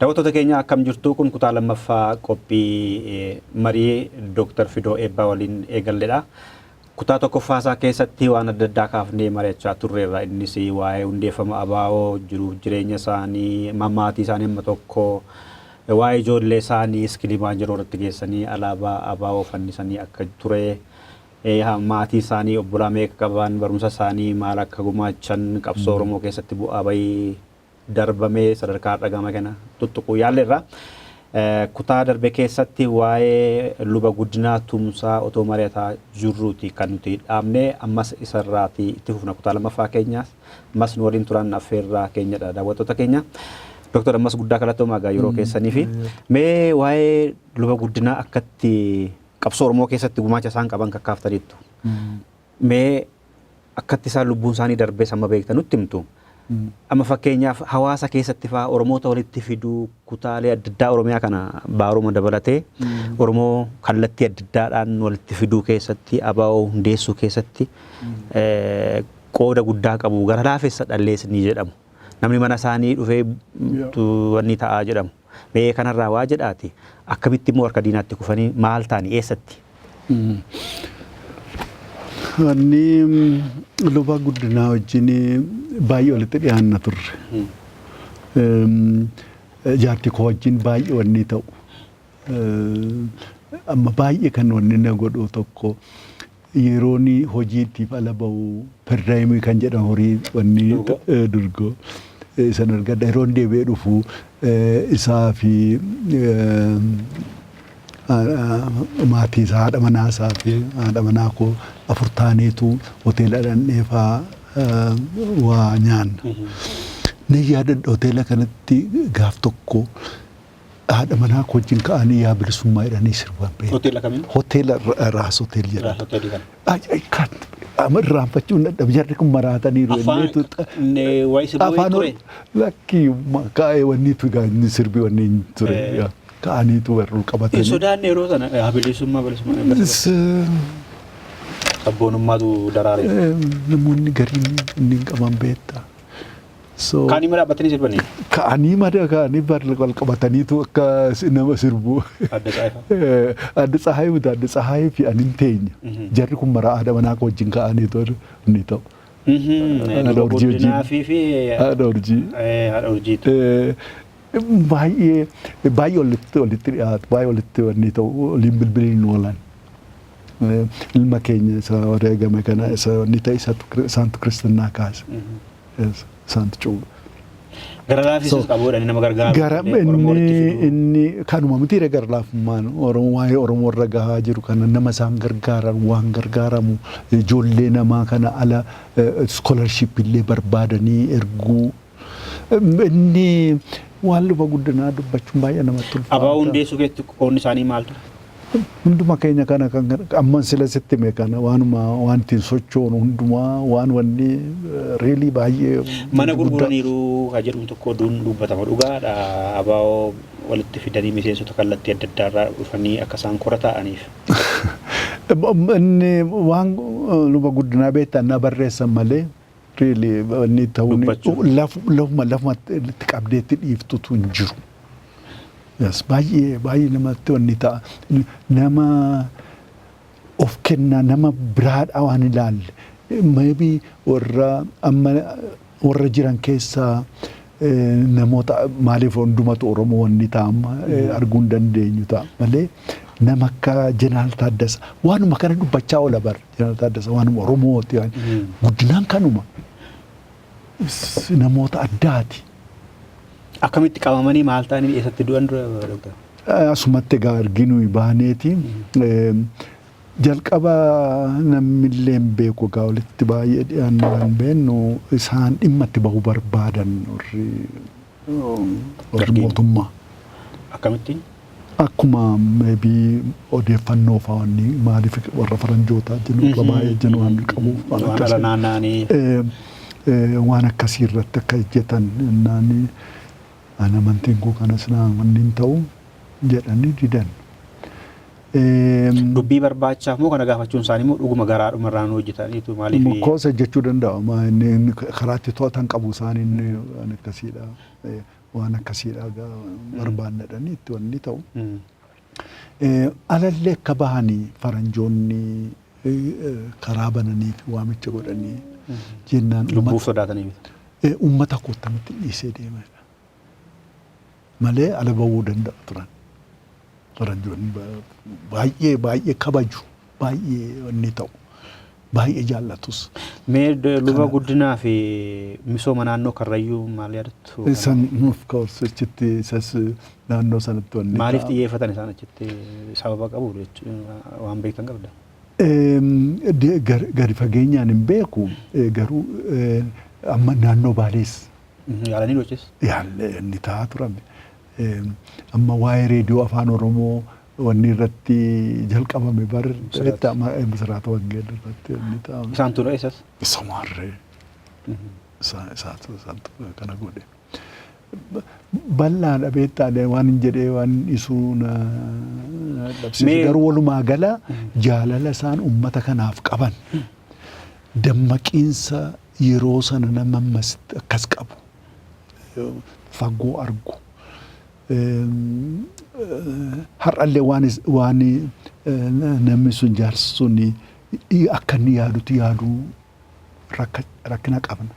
Daawwattoota keenya akkam jirtu kun kutaa lammaffaa qophii marii Dr. Fidoo Eebbaa waliin eegalledha. Kutaa tokkoffaasaa keessatti waan adda addaa kaafnee mari'achaa turreerra. Innis waa'ee hundeeffama ABO jiruuf jireenya isaanii, maatii isaanii amma tokko, waa'ee ijoollee isaanii iskilimaan jiru irratti geessanii alaabaa ABO fannisanii akka ture, maatii isaanii obbolaa meeqa qaban, barumsa isaanii maal akka gumaachan, qabsoo Oromoo keessatti bu'aa bahii darbamee sadarkaa dhagama kana tuttuquu yaalleerra. Kutaa darbe keessatti waa'ee luba guddinaa tumsaa otoo mari'ataa jirruuti kan nuti dhaabne ammas isarraati itti fufna kutaa lammaffaa keenyaas ammas nu waliin turan affeerraa keenyadha daawwattoota keenya. Dr. Ammas guddaa kalatoomaa gaa yeroo keessanii fi mee waa'ee luba guddinaa akkatti qabsoo Oromoo keessatti gumaacha isaan qaban kakkaaftaniittu. Mee akkatti isaan lubbuun isaanii darbee samma beektan nutti himtu. Amma fakkeenyaaf hawaasa keessatti fa'aa Oromoota walitti fiduu kutaalee adda addaa Oromiyaa kana baaruma dabalatee Oromoo kallattii adda addaadhaan walitti fiduu keessatti ABO hundeessuu keessatti qooda guddaa qabu gara laafessa dhallees ni jedhamu. Namni mana isaanii dhufee wanni ta'aa jedhamu. Mee kanarraa waa jedhaati akkamitti immoo harka diinaatti kufanii maal ta'anii eessatti? Wanni luba guddinaa wajjin baay'ee walitti dhiyaanna turre. Jaarti koo wajjin baay'ee wanni ta'u. Amma baay'ee kan wanni na godhu tokko yeroon hojiitiif ala bahu perdaayimii kan jedhan horii wanni durgoo isan argadha. Yeroon deebi'ee dhufu isaa fi maatii isaa haadha manaa isaa fi haadha manaa koo afur taaneetu hoteela dhandheefaa waa nyaanna. Ni yaadadha hoteela kanatti gaaf tokko haadha manaa koo wajjin ka'anii yaa bilisummaa jedhanii sirban beeku. Hoteela kamiin? Hoteela Raas Hotel jedhama. Amma irraanfachuun dadhabe jarri kun maraataniiru. Afaan lakkii kaa'ee wanniitu inni sirbi wanni ture. Ka'aniitu warruu qabatanii. Sodaan yeroo sana bilisummaa sabboonummaatu daraare. Namoonni gariin inni qaban beektaa. Kaanii mala dhaabbatanii sirbanii? Kaanii mala kaanii wal qabataniitu akka nama sirbu. Adda Tsahaayii muta Adda Tsahaayii fi ani hin teenye. Jarri kun maraa haadha manaa koo wajjin ka'aniitu inni ta'u. Luba guddinaa fi haadha urjii. Haadha urjiitu. Baay'ee walitti dhiyaatu baay'ee walitti wanni ta'u waliin bilbiliin oolan. Ilma keenya isa wareegame kana isa wanni ta'e isaantu kiristinnaa kaase. Isaantu cuuba. Gara laafisuus qabuudhaan nama gargaaru. Gara inni kanuma miti gara laafummaan waa'ee Oromoo irra gahaa jiru kana nama isaan gargaaran waan gargaaramu ijoollee namaa kana ala scholarship illee barbaadanii erguu. Inni waan luba guddinaa dubbachuun baay'ee namatti ulfaata. ABO hundeessuu keessatti qoonni isaanii maal ture? Hunduma keenya kana kan amman sila sitti mee kana waanuma waan ittiin sochoonu hundumaa waan wanni reelii baay'ee. Mana gurguraniiru kan jedhamu tokko dubbatama dhugaadha. ABO walitti fidanii miseensota kallattii adda addaarraa dhufanii akka isaan kora ta'aniif. Inni waan luba guddinaa beektan na barreessan malee. Really wanni ta'uun lafuma itti qabdeetti dhiiftutu hin jiru. Yes, baay'ee namatti wanni ta'a. Nama of kennaa nama biraadha waan ilaalle. Maybe warra jiran keessaa namoota maaliif hundumatu Oromoo wanni ta'a arguu hin dandeenyu ta'a malee nama akka Jeneraal Taaddasaa waanuma kana dubbachaa oola bara Jeneraal Taaddasaa waanuma Oromooti guddinaan kanuma. Namoota addaati. Akkamitti qabamanii maal ta'anii eessatti du'an dura Dr. Asumatti egaa arginu baaneeti. Jalqaba namillee hin beeku egaa walitti baay'ee dhiyaannu kan beennu isaan dhimma itti bahuu barbaadan warri mootummaa. Akkamitti? Akkuma maybii odeeffannoo fa'aanni maaliif warra faranjootaa jennu baay'ee jennu waan qabuuf. Waan ala naanna'anii. Waan akkasii irratti akka ejjetan naanni amantiin koo kanas naannin ta'u jedhanii didan. Dubbii barbaachaaf moo kana gaafachuun isaanii moo dhuguma garaadhuma irraan hojjetaniitu maaliif? Mukkoosa jechuu danda'ama. Inni karaatti to'atan qabu isaanii akkasiidha. waan akkasiidha barbaannadhanii itti wanni ta'u. Alallee akka bahanii faranjoonni karaa bananii fi waamicha godhanii jennaan lubbuuf sodaatanii uummata koottamitti dhiisee deemedha. Malee ala bahuu danda'u turan. Faranjoonni baay'ee kabaju baay'ee wanni ta'u baay'ee jaallatus. Mee luba guddinaa fi misooma naannoo Karrayyuu maal yaadattu? Isaan of course achitti isas naannoo sanatti wanni. Maaliif xiyyeeffatan isaan achitti sababa qabu waan beektan qabda? Gadi fageenyaan hin beeku garuu amma naannoo Baalees. Yaalanii dhoches? Yaalle inni taa'aa turame. Amma waa'ee reediyoo afaan Oromoo wanni irratti jalqabame barreetta amma misraata wangeel irratti wanni taa'ame. Isaan tura isas? Samaarree. Isaatu kana godhe. Bal'aadha beektaadha waan hin jedhee waan isuu na dhabsiise garuu walumaa gala jaalala isaan uummata kanaaf qaban dammaqiinsa yeroo sana nama akkas qabu fagoo argu. Har'allee waan namni sun jaarsi sun akka inni yaaduu rakkina qabna.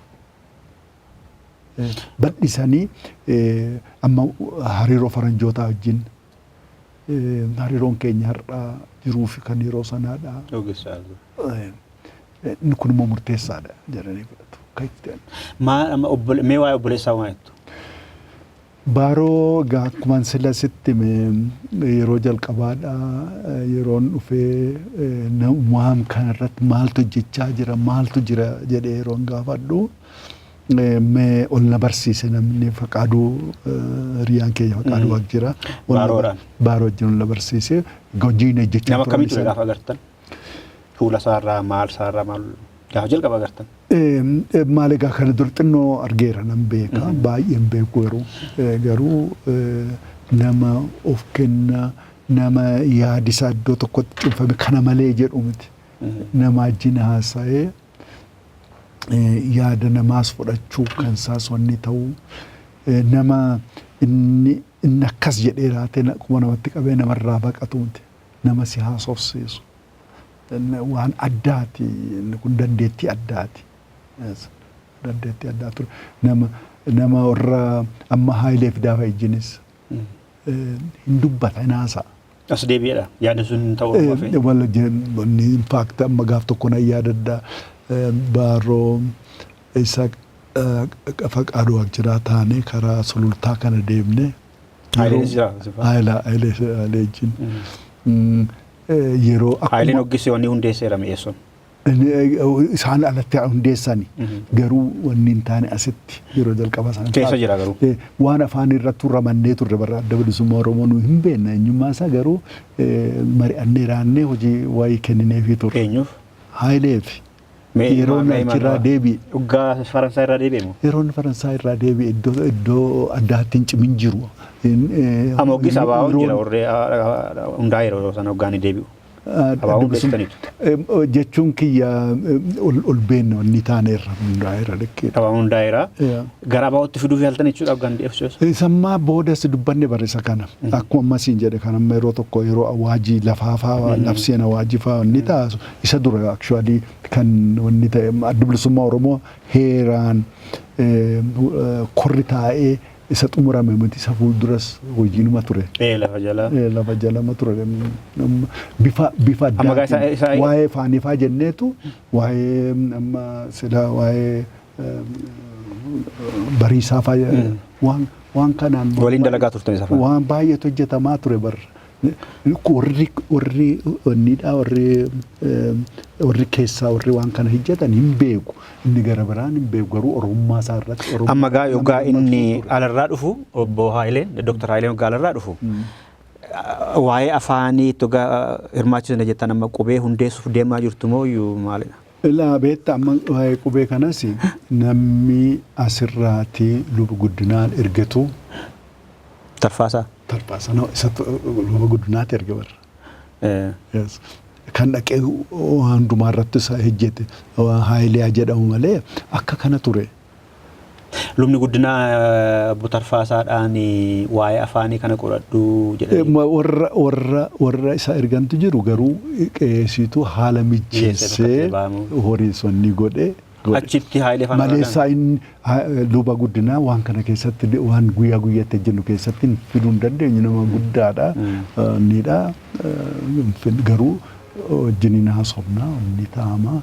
Bal'isanii amma hariiroo faranjootaa wajjin hariiroon keenya har'a jiruu fi kan yeroo sanaadha. Inni kun immoo murteessaadha jedhanii fudhatu. Mee waa'ee obboleessaa waan jettu? Baaroo akkuma sila sitti yeroo jalqabaadha yeroon dhufee waan kanarratti maaltu hojjechaa jira maaltu jira jedhee yeroon gaafadhu mee ol na barsiise namni Faqaaduu hiriyaan keenya Faqaaduu wajjin jira. Baaroodhaan. Baaroo wajjin ol na barsiise hojiin hojjechaa nama akkamitti gaafa agartan? Fuula isaarraa maal isaarraa maal gaafa jalqaba agartan? Maal egaa kana dur xinnoo argeera nan beeka baay'een beeku garuu nama of kenna nama yaadisaa iddoo tokkotti cunfame kana malee jedhu miti nama wajjin haasa'ee yaada namaas fudhachuu kan isaas wanni ta'uu nama inni akkas jedhee raatee akkuma namatti qabee namarraa baqatu miti nama si haasofsiisu waan addaati inni kun dandeettii addaati. Dandeettii addaa ture nama warra amma Haayilee Fidaa wajjinis hin dubbata hin haasa'a. As deebi'eedha yaadni sun ta'uu dhufee. Wala inni infaakti amma gaaf tokko na yaadadda Baaroo isa Faqaaduu jiraa taane karaa sulultaa kana deemne. Haayileenis jira. Haayilee wajjin yeroo Haayileen hoggisee wanni hundeesseera mi'eessuun. Isaan alatti hundeessani garuu wanni hin taane asitti yeroo jalqaba sana keessa jira garuu waan afaan irratti ramannee turre barra adda bilisummaa Oromoo nu hin beekna eenyummaa isaa garuu mari'annee raannee hojii waa'ee kennineefii turre. Eenyuuf? Haayileef. Yeroo achirraa deebi'e. Dhugaa Faransaay irraa deebi'e moo? Yeroon Faransaay irraa deebi'e iddoo addaatti hin cimin jiru. Amma hoggis abaa'oon jira warree hundaa'e yeroo sana hoggaanii deebi'u. Jechuun kiyya ol beenna wanni taaneerra hundaa'eera dhaqeedha. Abaa'oon hundaa'eera. Gara abaa'ootti fiduuf yaaltan jechuudha hoggaan deebisuus. Sammaa boodas dubbanne barreessa kana. Akkuma ammasiin jedhe kan amma yeroo tokko yeroo awaajii lafaafaa labseen awaajii fa'aa wanni taasisu isa dura actually kan wanni ta'e adda bilisummaa Oromoo heeraan korri taa'ee isa xumurame miti isa fuulduras hojiinuma ture. Lafa jala. Lafa jalama ture. Bifa addaatiin waa'ee faanifaa jenneetu waa'ee amma sila waa'ee bariisaa fa'aa waan kanaan waliin dalagaa turtan isa fa'aa. Waan baay'eetu hojjetamaa ture barra. Warri keessaa warri waan kana hojjetan hin beeku inni gara biraan hin beeku garuu oromummaa isaa irratti amma gaa yoggaa inni alarraa dhufu obbo Haayileen Dr. Haayileen yoggaa alarraa dhufu waa'ee afaanii togaa hirmaachisna jettan amma qubee hundeessuuf deemaa jirtu moo iyyuu maalidha? Ilaa beetta amma waa'ee qubee kanas namni asirraati luba guddinaan ergatu Tarfaasaa. Tarfaasaa isa luba guddinaatti erga barra. Kan dhaqee hundumaa irratti isa hojjete Haayilee jedhamu malee akka kana ture. Lubni guddinaa butarfaasaadhaan waa'ee afaanii kana qoradhu jedhanii. Warra isa ergantu jiru garuu qeesitu haala mijeessee horiisonni godhe. Achitti haayilee fana maleessaa inni luba guddinaa waan kana keessatti waan guyyaa guyyaatti jennu keessatti fiduu hin dandeenyu nama guddaadha. Nidha garuu wajjiniin haasofnaa inni taa'ama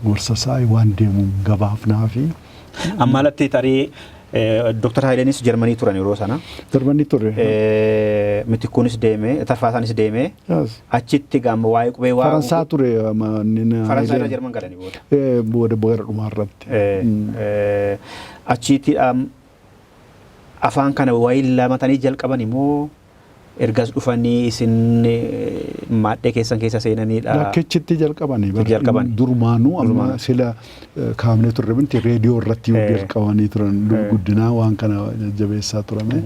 gorsa isaa waan deemu gabaafnaa fi. Amma alatti tarii Dr. Haayileenis Jarmanii turan yeroo sana. Jarmanii ture. Mitikuunis deemee Tarfaasaanis deemee achitti gama waa'ee qubee waa. Faransaa ture. Faransaa irra Jarman galanii booda. Booda gara dhumaarratti. Achitti afaan kana waa'ee lamatanii jalqaban immoo ergas dhufanii isin maadhee keessan keessa seenaniidha. Lakkichitti jalqabanii durmaanuu amma sila kaamne turre binti reediyoo irratti jalqabanii turan guddinaa waan kana jabeessaa turame.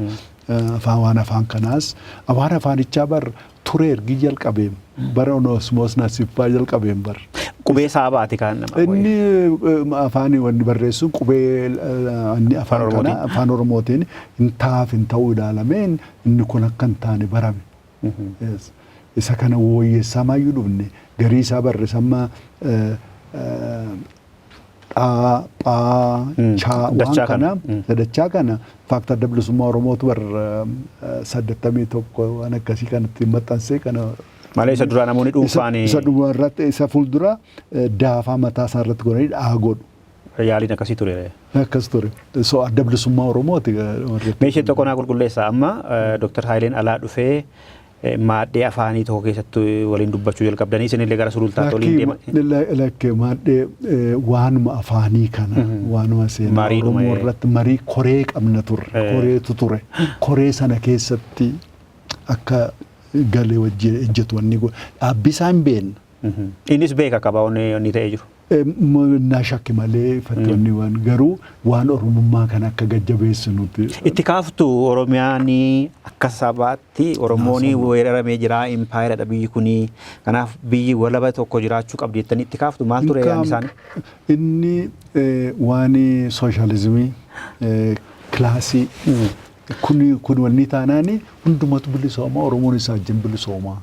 Afaan kanaas afaan afaanichaa bar ture ergi jalqabeen bara onoosmoos nasiffaa jalqabeen bar. Qubee saabaati kan nama. Inni afaanii wanni barreessuun qubee afaan Oromootiin hin taaf hin ta'uu ilaalameen inni kun akka hin taane barame. Isa kana wayyeessaa maayyuu dhufne garii isaa barreessammaa waan kana sadachaa kana faakta adda bilisummaa Oromootu bar 81 waan akkasii kanatti maxxansee kana. Malee isa duraa namoonni dhuunfaanii. Isa dhumarratti isa fuuldura daafaa mataa isaa irratti godhanii godhu. Yaaliin akkasii ture. Akkas ture. So adda bilisummaa Oromooti. Meeshee tokko naa qulqulleessa amma Dr. Haayileen alaa dhufee maadhee afaanii tokko keessatti waliin dubbachuu jalqabdanii isinillee gara sulultaatti waliin deeman. Lakkee maadhee waanuma afaanii kana waanuma seenaa Oromoo irratti marii koree qabna turre. Koreetu ture. Koree sana keessatti akka galee wajjin ejjetu wanni dhaabbii isaan beekna. Innis beeka qaba wanni ta'ee jiru. Na shakki malee fattoonni waan garuu waan Oromummaa kan akka gajjabeessinuti. Itti kaaftu Oromiyaan akka sabaatti Oromoon weeraramee jira impaayeradha biyyi kunii kanaaf biyyi walaba tokko jiraachuu qabdi jettanii itti kaaftu maal ture yaadni isaanii? Inni waan sooshaalizimii kilaasii kun wanni taanaani hundumatu bilisoomaa Oromoon isaa wajjin bilisoomaa.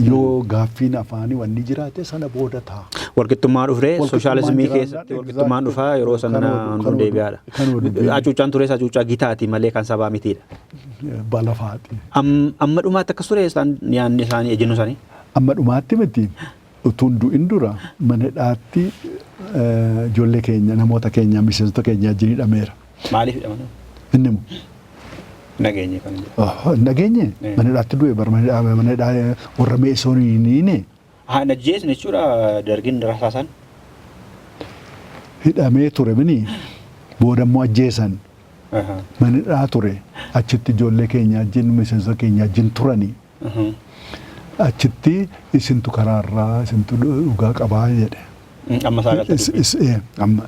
Yoo gaaffiin afaanii wanni jiraate sana booda ta'a. Walqixxummaa dhufree sooshaalizimii keessatti walqixxummaan dhufaa yeroo sana hunduu deebi'aadha. Hacuuccaan tures hacuuccaa gitaati malee kan sabaa mitiidha. Balafaati. Amma dhumaatti akkas ture yaadni isaanii ejjennu isaanii? Amma dhumaatti miti utuun du'in dura mana dhaatti ijoollee keenya namoota keenya miseensota keenya wajjin hidhameera. Maaliif hidhaman? Inni nageenye kan nageenye mana dhaatti du'e bar mana dhaa warra meesoniiniine. Najjeesni jechuudha dargin rasaasan. Hidhamee ture mini booda immoo ajjeesan. Mana dhaa ture achitti ijoollee keenya wajjin miseensota keenya wajjin turanii. Achitti isintu karaarraa isintu dhugaa qabaa jedhe. Amma saagalta. Amma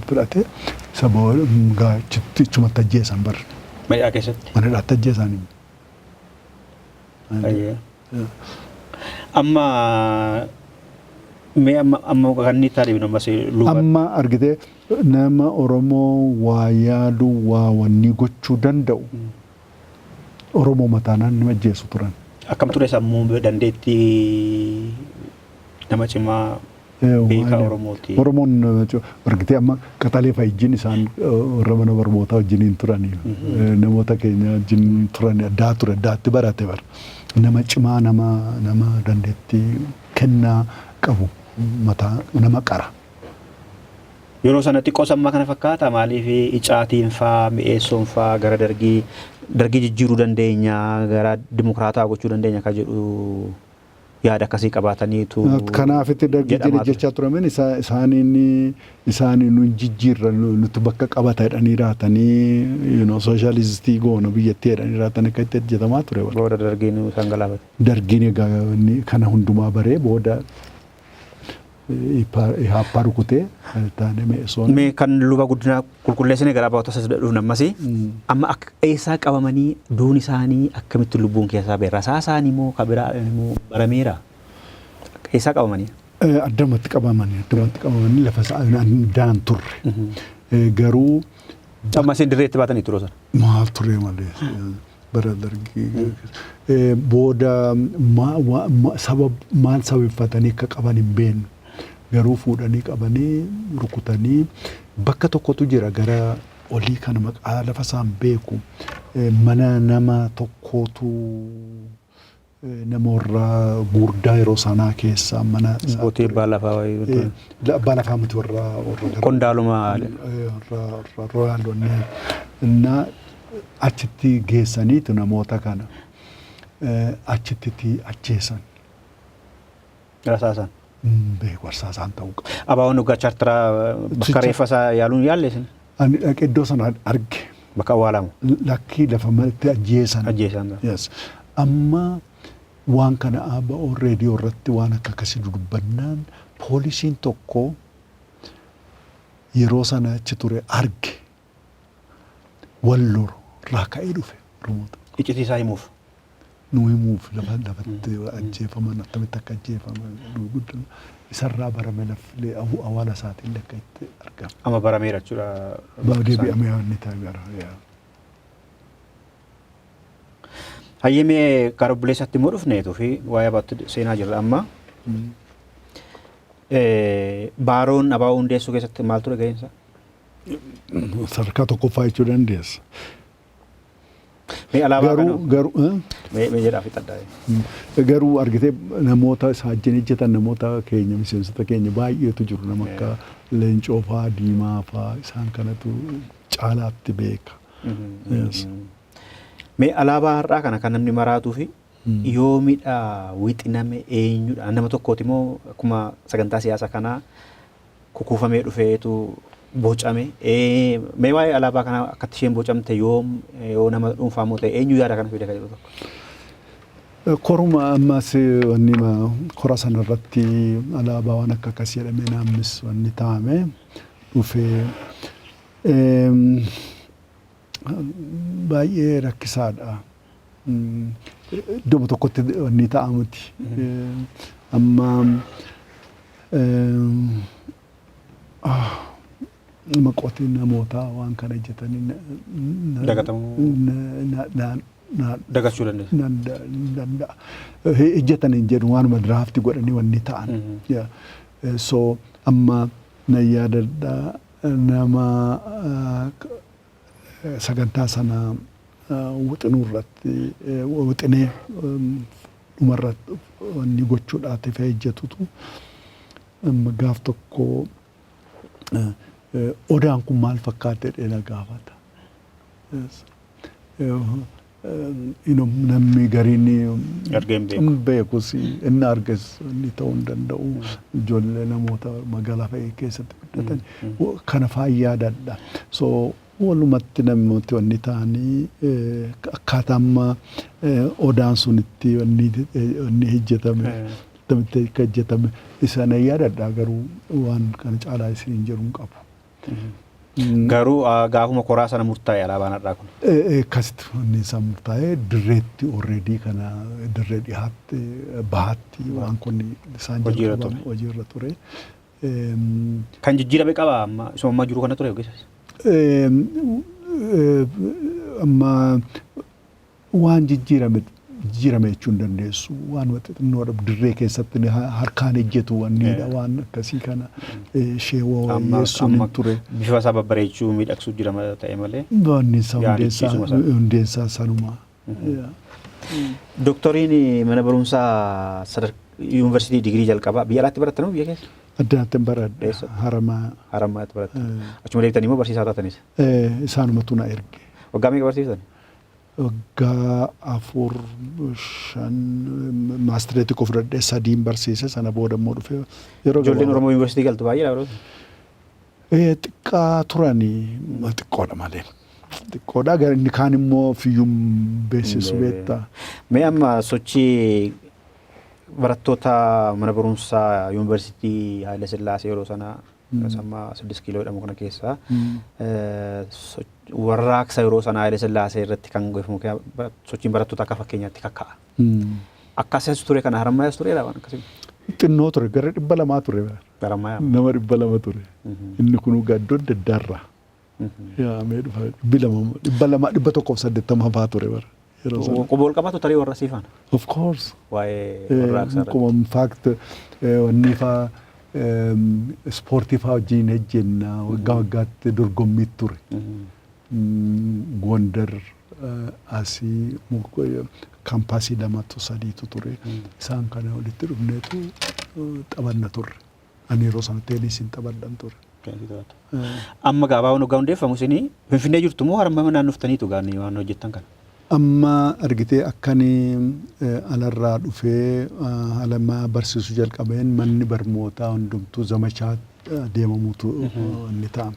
fudhate sababa achitti chumatti ajjeesan bar. Mana keessatti. Mana dhaatti ajjeesanii. Amma mee amma kanni taariif nama se luba. Amma argite nama Oromoo waa yaadu waa wanni gochuu danda'u. Oromoo mataanaan nama ajjeesu turan. Akkam ture sammuu dandeetti nama cimaa beekaa Oromooti. Oromoon argite amma qaxalee fayyijin isaan warra mana barnootaa wajjiniin turanii namoota keenya wajjin turanii addaatti barate bar. Nama cimaa nama dandeetti kennaa qabu mataa nama qara. Yeroo sana xiqqoo sammaa kana fakkaata maaliif icaatiin faa mi'eessoon faa gara dargii jijjiiruu dandeenya gara dimokiraataa gochuu dandeenya kan jedhu yaada akkasii qabaataniitu. Kanaaf itti dargii jechaa turamen isaanii nu jijjiirra nuti bakka qabata jedhanii raatanii sooshaalizistii goona biyyattii jedhanii raatanii akka itti hojjetamaa ture. Booda dargiin isaan galaafate. Dargiin egaa kana hundumaa baree booda haphaa rukutee taane meessoon. Mee kan luba guddinaa qulqulleessine gara baawwata saddeetuuf namasi amma akka eessaa qabamanii duun isaanii akkamitti lubbuun keessaa ba'e rasaa isaanii moo kabiraa moo barameera eessaa qabamanii? Addumatti qabamanii lafa daan turre. Garuu Amma isin dirreetti baatanii turuu sana. maal ture malee bara dargii booda maal sababfatanii akka qaban hin beeknu. Garuu fuudhanii qabanii rukutanii bakka tokkotu jira gara olii kana maqaa lafa isaan beeku mana nama tokkootu nama warra gurdaa yeroo sanaa keessaa mana Bootee baalafaa wayii. Baalafaa miti warra Qondaaluma. warra royaalonni እና achitti geessaniitu namoota kana achitti ajjeesan. Rasaasan. Beeku rasaasaan ta'uu qaba. Abaawwan dhugaa chaartaraa bakka reeffasaa yaaluun yaallesin. Ani dhaqee iddoo sana arge. Bakka awwaalamu. Lakkii lafa malatti ajjeesan. Ajjeesan. Yes. Amma waan kana ABO reediyoo irratti waan akkasii dubbannaan poolisiin tokko yeroo sana achi ture arge. Wallor raaka'ee dhufe Oromoota. Iccitiisaa himuuf. Nu himuuf lafatti ajjeefaman attamitti akka ajjeefaman guddaa isarraa barame laflee awwaala isaatiin akka itti argama. Amma barameera jechuudha. Deebi'amee inni taa'ee Hayyamee karoobbileessatti immoo dhufneetu fi waa'ee abaatti seenaa jirra amma. Baaroon abaa'uu hundeessuu keessatti maal ture ga'eensa? Sadarkaa tokkoffaa jechuu dandeessa. Mee alaabaa kana garuu mee jedhaa fi xaddaa'e. Garuu argitee namoota saajjin ejjetan namoota keenya miseensota keenya baay'eetu jiru nama akka Leencoo fa'aa Diimaa fa'aa isaan kanatu caalaatti beeka. Mee alaabaa har'aa kana kan namni maraatuu fi yoomidha wixiname eenyudha nama tokkooti moo akkuma sagantaa siyaasaa kanaa kukuufamee dhufeetu bocame mee waa'ee alaabaa kana akkatti isheen bocamte yoo nama dhuunfaa moo ta'e eenyu yaada kana fide kan jedhu tokko. Koruma ammas wanni kora sanarratti alaabaa waan akkasii jedhamee naamnis wanni taa'ame dhufee baay'ee rakkisaadha. Iddoo tokkotti wanni taa'amuti. Amma maqootiin namoota waan kana hojjetanii dagachuu danda'a. Hojjetanii jedhu waanuma diraafti godhanii wanni ta'an. So amma na yaadadhaa nama sagantaa sana wixinuu irratti wixinee dhumarratti wanni gochuudhaaf hojjetutu gaaf tokko odaan kun maal fakkaate dheena gaafata. Namni gariin beekus inni arges inni ta'uu hin danda'u ijoollee namoota magaalaa fa'ii keessatti guddatan kana fa'aa yaadadha. So walumatti namooti wanni ta'anii akkaataa amma odaan sunitti wanni hojjetame tamitti akka hojjetame isaan yaadadha garuu waan kana caalaa isin jiru hin qabu. Garuu gaafuma koraa sana murtaa'e alaabaan har'aa kun. Akkasitti wanni isaa murtaa'e dirreetti already kana dirree dhiyaatti bahaatti waan kun isaan hojiirra ture. Kan jijjiirame qaba amma isuma ammaa jiru kana ture ogeessas. Amma waan jijjiirame jechuun dandeessu waan xixinnoo dirree keessatti harkaan ejjetu wanniidha waan akkasii kana sheewoo yeessuun ture. Bifa isaa babbareechuu miidhagsuu jirama ta'e malee. Wanni isaa hundeessaa sanuma. Doktoriin mana barumsaa yuunivarsiitii digirii jalqabaa biyya alaatti barattanuu biyya keessa? Addaatti baradhe Haramaatti baratte. Achuma deebitanii immoo barsiisaa taatanis? Isaanumatu na erge. Waggaa meeqa barsiisan? Waggaa 4-5 maastireetii qofa fudhadhee 3 barsiise sana booda immoo dhufe yeroo ijoolleen Oromoo yuunivarsiitii galtu baay'eedha yeroo. Xiqqaa turanii xiqqoodha malee. Xiqqoodha gara inni kaan immoo fiyyuun beeksisu beektaa. Mee amma sochii barattoota mana barumsaa yuunivarsiitii Haayile Sillaasee yeroo sana sammaa 6 kiiloo jedhamu kana keessaa warraaqsa yeroo sana Haayile Sillaasee irratti kan goefamu sochiin barattoota akka fakkeenyaatti kakka'a. Akkasiis ture kana Harammayyaas tureedha waan akkasii. Xinnoo ture gara 200 ture. Harammayyaa. Nama 200 ture. Inni kun gaddoo daddarra Yaa mee dhufa dhibba lama dhibba tokkoof 80 fa'aa ture bara. Qubool qabaatu tarii warra siifan. Of course. Waa'ee warraaqsaa irratti. Kuma in fact wanni fa'aa ispoortii fa'aa wajjin hojjenna waggaa waggaatti dorgommii ture. Gondar asii kaampaasii lamatu sadiitu ture. Isaan kana walitti dhufneetu taphanna turre. Ani yeroo sana teenisiin taphadhan ture. Amma gaabaa waan hoggaa hundeeffamu isinii Finfinnee jirtu moo harma naannoftaniitu gaanii waan hojjettan kana? Amma argitee akkanii alarraa dhufee alamaa barsiisuu jalqabeen manni barnootaa hundumtuu zamachaa deemamutu inni ta'a.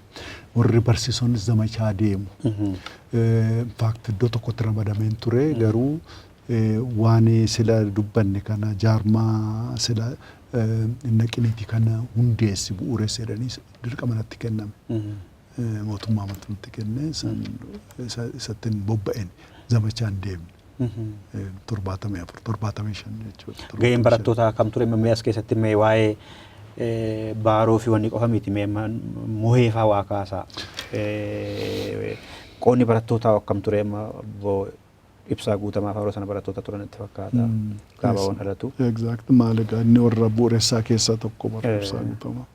Warri barsiisonnis zamachaa deemu. Faakti iddoo tokkotti ramadameen ture garuu waan sila dubbanne kana jaarmaa sila naqiniiti kana hundeessi bu'uureessa jedhanii dirqama natti kenname. Mootummaa nutti kenne isattiin bobba'een zamachaan deemne. 74 jechuudha. Gaheen barattootaa kam ture mee as keessatti mee waa'ee baaroo fi wanni qofa miti mee muhee fa'aa waa kaasaa. Qoonni barattootaa akkam ture ibsaa guutamaa yeroo sana barattoota turan itti fakkaata. Gaabaawwan dhalatu. Exact maal egaa inni warra bu'uureessaa keessaa tokko bara ibsaa guutamaa.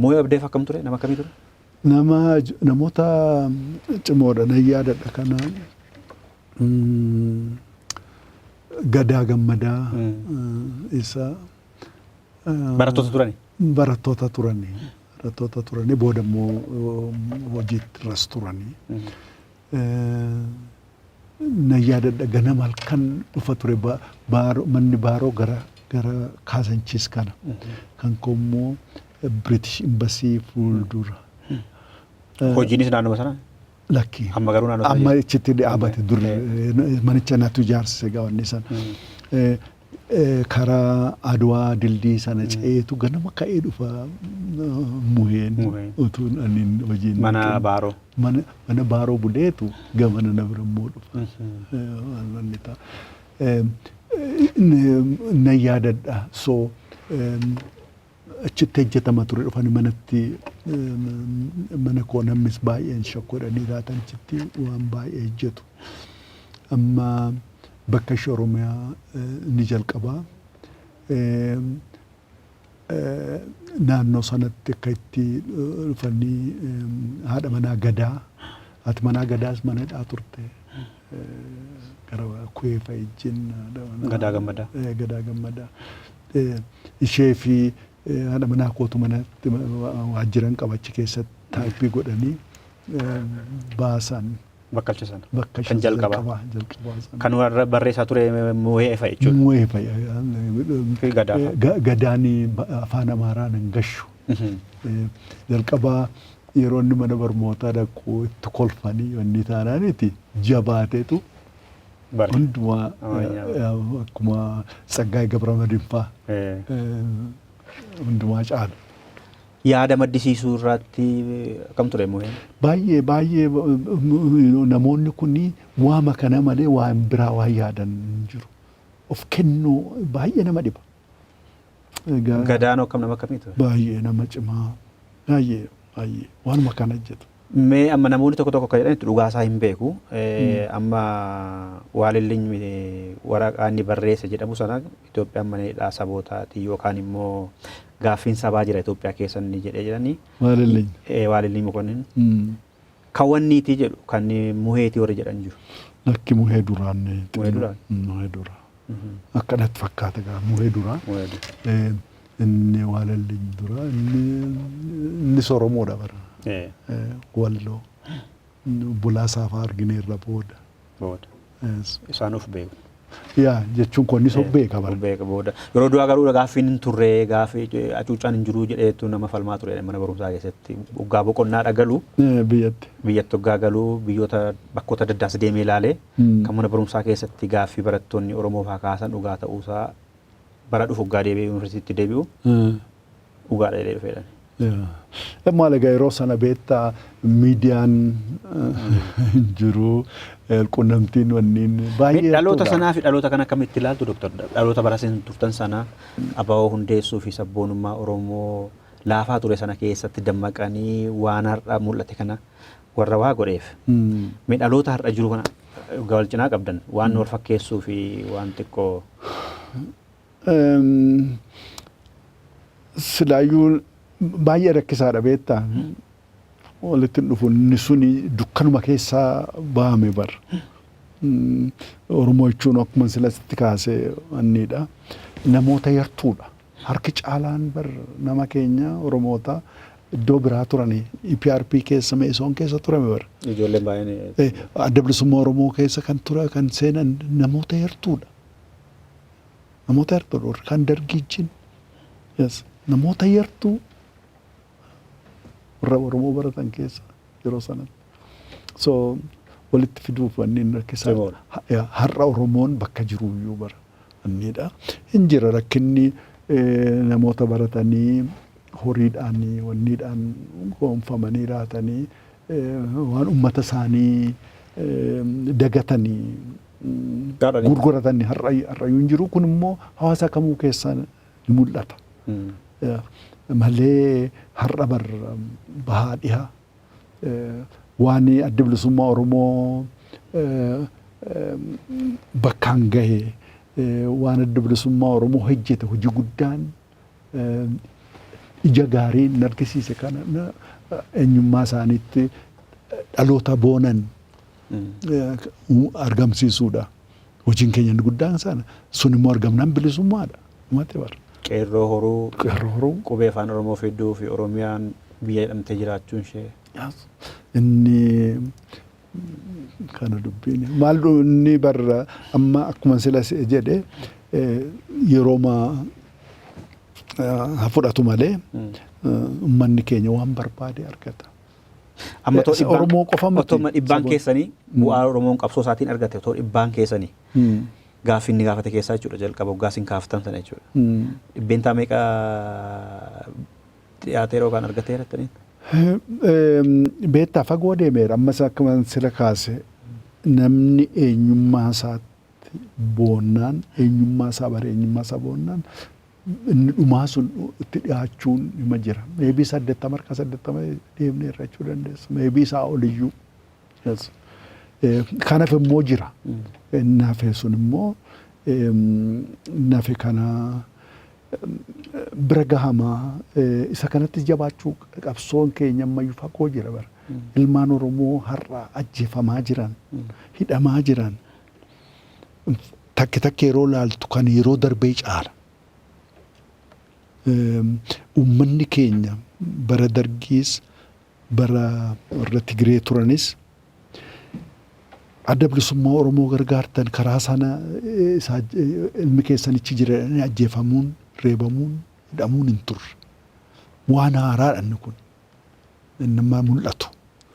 Muhee abdeef akkam ture? Nama akkamii ture? Namoota cimoodha nan yaadadha kana Gadaa Gammadaa isa barattoota turani? Barattoota turani booda immoo hojiirras turani. Nan yaadadha ganama halkan dhufa ture manni baaroo gara Kaasanchiis kana kan koommoo British Embassy fuuldura. Hojiinis naannoo sana? Lakki. Amma garuu naannoo sana? Amma ichitti dhaabate dur manicha natu ijaarsise gaawwanni sana. Karaa Adwaa dildii sana ceetu ganama ka'ee dhufa muheen utuun aniin hojiin. Mana baaroo? Mana baaroo buleetu gamana na bira immoo dhufa. Wanni ta'a. Nan yaadadha so achitti hojjetama ture dhufanii manatti mana koo namnis baay'een shakkoodhanii taatan achitti waan baay'ee hojjetu. Amma bakka ishee Oromiyaa ni jalqabaa. Naannoo sanatti akka itti dhufanii haadha manaa Gadaa, haati manaa Gadaas mana hidhaa turte. Gara Kuweefa ijjiin Gadaa Gammadaa. Gadaa Gammadaa. Ishee fi haadha manaa kootu manatti waajjiran qabachi keessatti taayippii godhanii baasan. Bakkalcha sana. Bakkalcha kan jalqabaa. Kan warra barreessaa ture Muhee fa'a jechuudha. Muhee fa'a. Gadaan afaan Amaaraa nan gashu. Jalqabaa yeroo inni mana barnootaa dhaqu itti kolfanii wanni taanaaniiti jabaateetu hundumaa akkuma Tsaggaayee Gabramadiin fa'a hundumaa caala. Yaada maddisiisuu irratti akkam ture Muheen? Baay'ee namoonni kunni waama kana malee waan biraa waan yaadan jiru. Of kennuu baay'ee nama dhiba. Gadaan akkam nama akkamii ture? Baay'ee nama cimaa. Baay'ee waanuma kana hojjetu. Mee amma namoonni tokko akka jedhanitti dhugaasaa hin beeku. Amma waalilliin waraqaa inni barreesse jedhamu sana Itoophiyaan mana hidhaa sabootaati yookaan immoo gaaffiin sabaa jira Itoophiyaa keessa ni jedhee jedhanii. Waalilliin. Waalilliin mokonnin. Kan wanniitii jedhu kan Muheetii warri jedhan jiru. Lakki Muhee duraan. Muhee duraan. Muhee duraan. Akkanatti fakkaata gaa Muhee duraan. Inni waalilliin dura inni Oromoodha bara. Walloo. Bulaa saafaa argineerra booda. Isaan of beeku. Yaa jechuun konni soo beeka bara. Beeka booda. Yeroo duraa garuu gaaffiin hin turre gaaffii hacuuccaan hin jiru jedheetu nama falmaa ture mana barumsaa keessatti. Waggaa boqonnaa dhagalu. Biyyatti waggaa galuu biyyoota bakkoota adda addaas deemee ilaalee kan mana barumsaa keessatti gaaffii barattoonni Oromoo fa'aa kaasan dhugaa ta'uusaa bara dhufu waggaa deebi'ee yuunivarsiitii deebi'u dhugaa dheedhee dhufeedhaan. Maal egaa yeroo sana beektaa miidiyaan jiru quunnamtiin wanniin baay'ee. Dhaloota sanaa fi dhaloota kana akkamitti ilaaltu Dooktar? Dhaloota bara isin turtan sana ABO hundeessuu fi sabboonummaa Oromoo laafaa ture sana keessatti dammaqanii waan har'a mul'ate kana warra waa godheef. Dhaloota har'a jiru kana wal cinaa qabdan waan wal fakkeessuu fi waan xiqqoo. Silaayyuu baay'ee rakkisaadha beektaa. Walitti dhufuun inni suni dukkanuma keessaa bahame bara. Oromoo jechuun akkuma silasitti kaasee anniidha. Namoota yartuudha. Harki caalaan bar nama keenya Oromoota iddoo biraa turanii EPRP keessa Meesoon keessa turame bara. Ijoolleen baay'een. Adda bilisummaa Oromoo keessa kan seenan namoota yartuudha. Namoota yartuudha. Kan dargii jin. Namoota yartuu warra Oromoo baratan keessa yeroo sanatti. So walitti fiduuf wanni inni rakkisaa. Har'a Oromoon bakka jiru iyyuu bara anniidha. Hin jira rakkinni namoota baratanii horiidhaan wanniidhaan goonfamanii raatanii waan uummata isaanii dagatanii gurguratanii har'ayyuu hin jiru. Kun immoo hawaasa kamuu keessaa ni mul'ata. Malee har'a bar bahaa dhihaa waan adda bilisummaa Oromoo bakkaan gahe waan adda bilisummaa Oromoo hojjete hojii guddaan ija gaarii argisiise kana eenyummaa isaaniitti dhaloota boonan argamsiisuudha. Hojiin keenya guddaan sana sun immoo argamnaan bilisummaadha. Mate bara. Qeerroo horuu qubee afaan Oromoo fidduu fi Oromiyaan biyya jedhamtee jiraachuun ishee. Inni kana dubbiin maal inni barra amma akkuma sila jedhe yerooma fudhatu malee uummanni keenya waan barbaade argata. Amma Oromoo qofa miti. Otoo dhibbaan keessanii bu'aa Oromoon qabsoo isaatiin argate otoo dhibbaan keessanii. Gaaffii inni gaafate keessaa jechuudha jalqaba waggaa isin kaaftan sana jechuudha. Dhibbeentaa meeqa dhiyaatee yookaan argateera jettaniin? Beektaa fagoo deemeera ammas akkuma sila kaase namni eenyummaa isaatti boonnaan eenyummaa isaa bara eenyummaa isaa boonnaan inni dhumaa sun itti dhiyaachuun nima jira. Meebii 80 harka 80 deemnee irra jechuu dandeessa. Meebii isaa oliyyuu. Kanaaf immoo jira. Naafee sun immoo naafee kana bira gahamaa isa kanatti jabaachuu qabsoon keenya ammayyuu fagoo jira bara. Ilmaan Oromoo har'a ajjeefamaa jiran, hidhamaa jiran. Takki yeroo laaltu kan yeroo darbee caala. Uummanni keenya bara dargiis bara warra Tigree turanis adda bilisummaa Oromoo gargaartan karaa sana ilmi keessanichi jiranii ajjeefamuun, reebamuun, hidhamuun hin turre. Waan haaraadha inni kun. Inni amma mul'atu.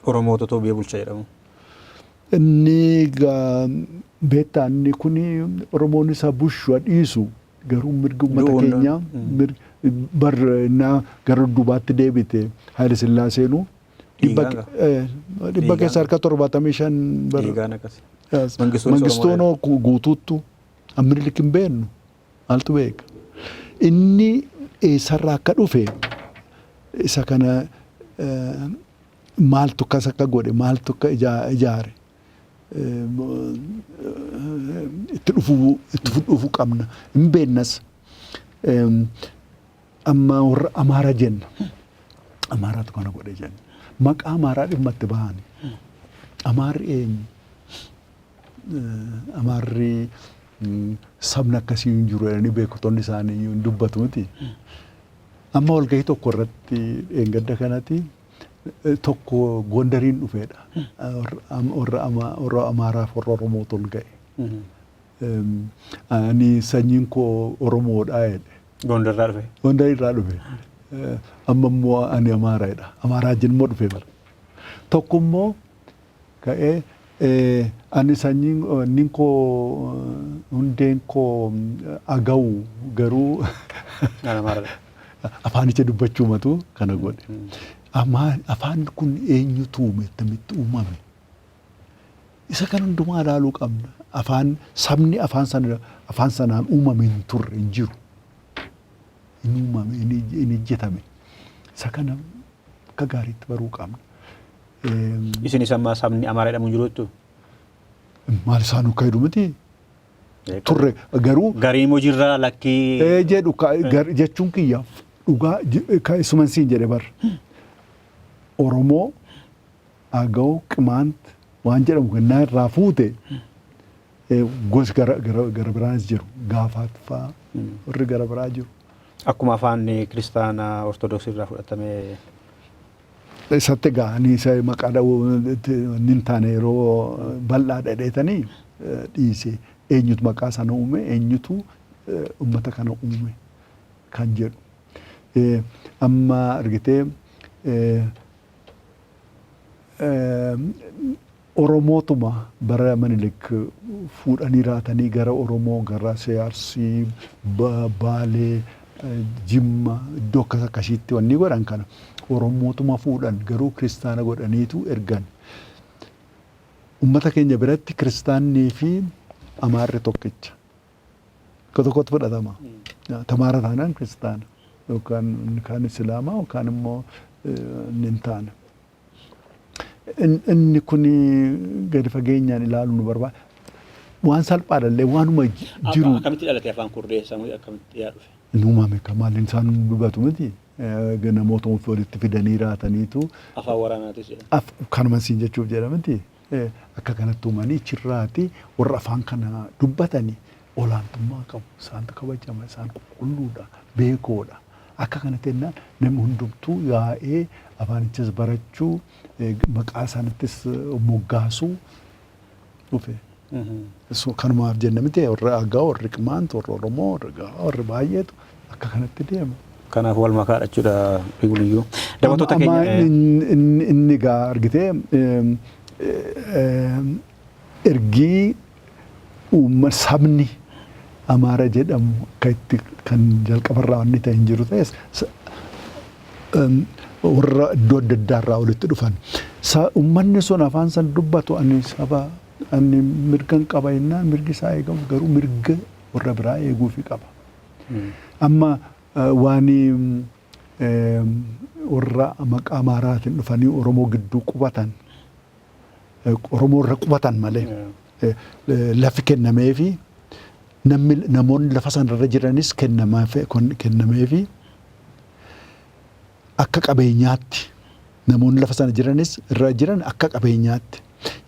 Oromoota otoo biyya bulchaa jedhamu. Inni beektaa inni kun Oromoon isa bushu dhiisu garuu mirga uummata keenyaa gara duubaatti deebite Haayile Sillaaseenuu. Dhibba keessa harka 75 bara. Mangistoon guutuuttu Minilik hin beeknu maaltu beeka. Inni eessarraa akka dhufe isa kana maaltu akkas akka godhe maaltu akka ijaare itti dhufuu qabna. Hin beeknas amma warra Amaaraa jenna. Amaaraatu kana godhe jenna. Maqaa Amaaraa dhimmatti bahani. Amaarri eenyu? Amaarri sabni akkasii hin jiru jedhanii beektonni isaanii hin dubbatu miti. Amma walgahii tokko irratti eengadda kanatti tokko Gondariin dhufeedha. Warra Amaaraaf warra Oromoo tol ga'e. Ani sanyiin koo Oromoodha jedhe. Gondarraa dhufe. Gondarirraa dhufe. Amma immoo ani Amaaraadha. Amaaraa jenmoo dhufe bara. Tokko immoo ka'ee ani sanyiin koo hundeen koo Agaw garuu afaanicha dubbachuu matu kana godhe. Afaan kun eenyutu uume ittamitti uumame? Isa kan hundumaa ilaaluu qabna. Sabni afaan sanaan uumame hin turre hin jiru. Inni uumame inni ijjetame. Isa kana akka gaariitti baruu qabna. Isinis amma sabni Amaaraa jedhamu jiru jechuudha. Maal isaan akka jedhu miti. Turre garuu garii hojiirraa lakkii jedhu jechuun kiyyaaf dhugaa isuman siin jedhe bar Oromoo Agaw Qimaant waan jedhamu kennaa irraa fuute gosa gara biraanis jiru Gaafaat fa'aa warri gara biraa jiru. Akkuma afaan kiristaanaa ortodoksii irraa fudhatamee isatti ga'anii isa maqaa hin taane yeroo bal'aa dhedheetanii dhiise. Eenyutu maqaa sana uume eenyutu uummata kana uume kan jedhu. Amma argitee Oromootuma bara Minilik fuudhanii raatanii gara Oromoo gara Arsii Baalee Jimma iddoo akkas akkasiitti wanni godhan kana Oromootuma fuudhan garuu kiristaana godhaniitu ergan. Uummata keenya biratti kiristaannii fi Amaarri tokkicha. Tokkotti fudhatama. Tamaara taanaan kiristaana yookaan kaan Islaamaa yookaan immoo hin taane. Inni kun gadi fageenyaan ilaaluu nu barbaada. Waan salphaadhallee waanuma jiru. Akkamitti dhalatee afaan kurdeessaa akkamitti yaa dhufe? Nuumame maaliin isaan dubbatu miti. Namoota walitti fidanii raataniitu. Afaan waraanaatis jedhama. Kanuma siin jechuuf jedhamti. Akka kanatti uumanii chirraati warra afaan kana dubbatanii olaantummaa qabu. Isaan kabajama, isaan qulqulluudha, beekoodha. Akka kanatti jennaan namni hundumtuu yaa'ee afaanichas barachuu maqaa isaanittis moggaasuu dhufe. Kanumaaf jenna miti warra Agaw, warri Qimaant, warri Oromoo, warri baay'eetu akka kanatti deema. Kanaaf wal makaadha jechuudha Biguliyyuu. Daawwattoota keenya inni gaa argitee ergii sabni Amaara jedhamu akka itti kan jalqabarraa wanni ta'e hin jiru ta'es warra iddoo adda addaarraa walitti dhufan. Uummanni sun afaan san dubbatu ani mirgan qaba jennaan mirgi isaa eegamu garuu mirga warra biraa eeguufi qaba. Amma waan warra maqaa Amaaraatiin dhufanii Oromoo gidduu qubatan Oromoo irra qubatan malee lafi kennameefi namoonni lafa sanarra jiranis kennameefi akka qabeenyaatti namoonni lafa sana jiranis irra jiran akka qabeenyaatti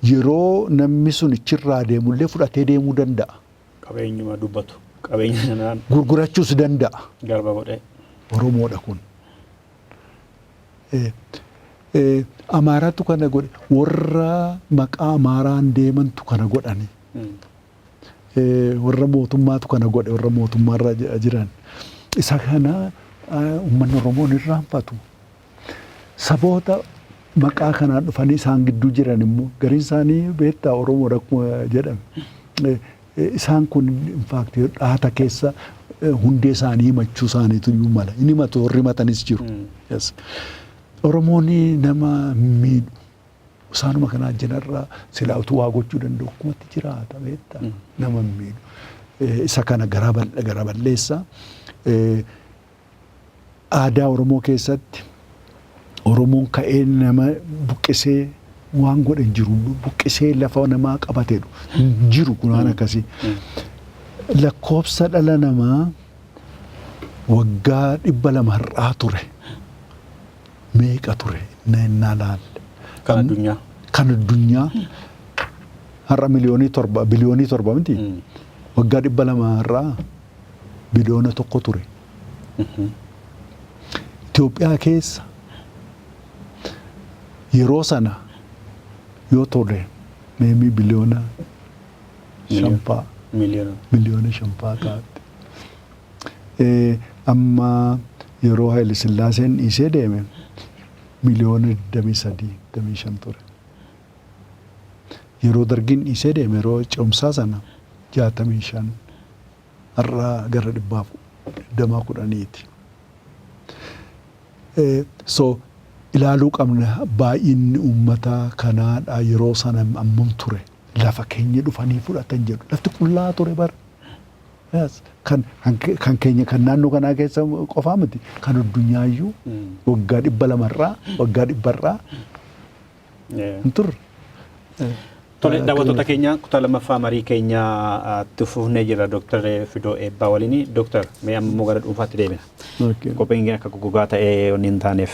yeroo namni sun achirraa deemullee fudhatee deemuu danda'a. Qabeenyuma dubbatu. Qabeenya sanaan gurgurachuus danda'a. Garba godhee. Oromoodha kun. Amaaraatu kana godhe warra maqaa Amaaraan deemantu kana godhani. Warra mootummaatu kana godhe warra mootummaarra jiran. Isa kana uummanni Oromoo ni irraanfatu. Saboota maqaa kanaan dhufanii isaan gidduu jiran immoo gariin isaanii beektaa Oromoo rakkuma jedhame. Isaan kun infaaktii dhaata keessa hundee isaanii himachuu isaaniitu iyyuu mala. Inni himatu warri himatanis jiru. Oromoon nama miidhu. Isaanuma kanaa jenarraa silaa utuu waa gochuu danda'u akkumatti jiraata beektaa nama miidhu. Isa kana gara balleessa. Aadaa Oromoo keessatti Oromoon ka'ee nama buqqisee waan godhan jiru buqqisee lafa namaa qabateedhu jiru kun waan akkasii. Lakkoofsa dhala namaa waggaa 200 har'aa ture. Meeqa ture innaa laalle. Kan addunyaa. Kan addunyaa har'a biliyoonii 7 miti. Waggaa 200 har'aa biliyoona 1 ture. Itoophiyaa keessa yeroo sana yoo ture meemii biliyoona 5 miliyoona 5 taate. Amma yeroo Haayile Sillaaseen dhiisee deeme miliyoona 23-25 ture. Yeroo Dargiin dhiisee deeme yeroo ce'umsaa sana 65 har'a gara 110. So ilaaluu qabna baay'inni uummata kanaadha yeroo sana ammam ture lafa keenya dhufanii fudhatan jedhu lafti qullaa ture bara Yes. Kan keenya kan naannoo kanaa keessa qofaa miti kan addunyaayyu waggaa 200 waggaa 100 tur. Tole daawwattoota keenya kutaa lammaffaa marii keenya tufuufnee jira Dr. Fidoo Eebbaa waliin. Dr. mee ammoo gara dhuunfaatti deebina. Qophiin akka gogaa ta'ee wanni hin taaneef.